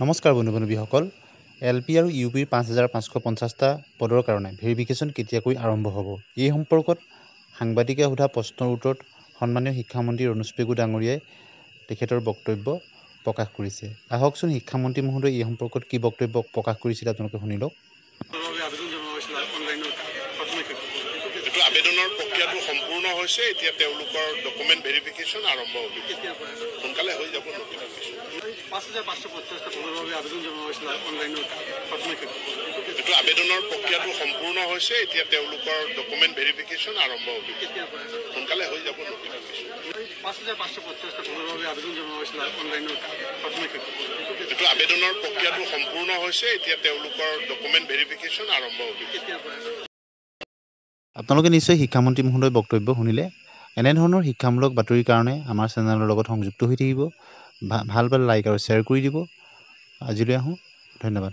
নমস্কাৰ বন্ধু-বান্ধৱীসকল এলপি আৰু ইউপিৰ ৫৫৫০টা পদৰ কাৰণে ভেৰিফিকেশ্যন কেতিয়াকৈ আৰম্ভ হ'ব এই সম্পৰ্কত সাংবাদিকে সোধা প্ৰশ্নৰ উত্তৰত সন্মানীয় শিক্ষামন্ত্ৰী ৰণোজ পেগু ডাঙৰীয়াই তেখেতৰ বক্তব্য প্ৰকাশ কৰিছে। আহকচোন শিক্ষামন্ত্ৰী মহোদয় এই সম্পৰ্কত কি বক্তব্য প্ৰকাশ কৰিছিল আপোনালোকে শুনি লওক। আবেদনৰ প্ৰক্ৰিয়াটো সম্পূৰ্ণ হৈছে, এতিয়া তেওঁলোকৰ ডকুমেণ্ট ভেৰিফিকেশ্যন আৰম্ভ হ'ব। সোনকালে হৈ যাব। আবেদনৰ প্ৰক্ৰিয়াটো সম্পূৰ্ণ হৈছে, এতিয়া তেওঁলোকৰ ডকুমেণ্ট ভেৰিফিকেশ্যন আৰম্ভ হ'ব। সোনকালে হৈ যাব। আবেদনৰ প্ৰক্ৰিয়াটো সম্পূৰ্ণ হৈছে, এতিয়া তেওঁলোকৰ ডকুমেণ্ট ভেৰিফিকেশ্যন আৰম্ভ হ'ব। আপোনালোকে নিশ্চয় শিক্ষামন্ত্ৰী মহোদয়ৰ বক্তব্য শুনিলে। এনেধৰণৰ শিক্ষামূলক বাতৰিৰ কাৰণে আমাৰ চেনেলৰ লগত সংযুক্ত হৈ থাকিব। ভাল লাইক আৰু শ্বেয়াৰ কৰি দিব। আজিলৈ আহোঁ, ধন্যবাদ।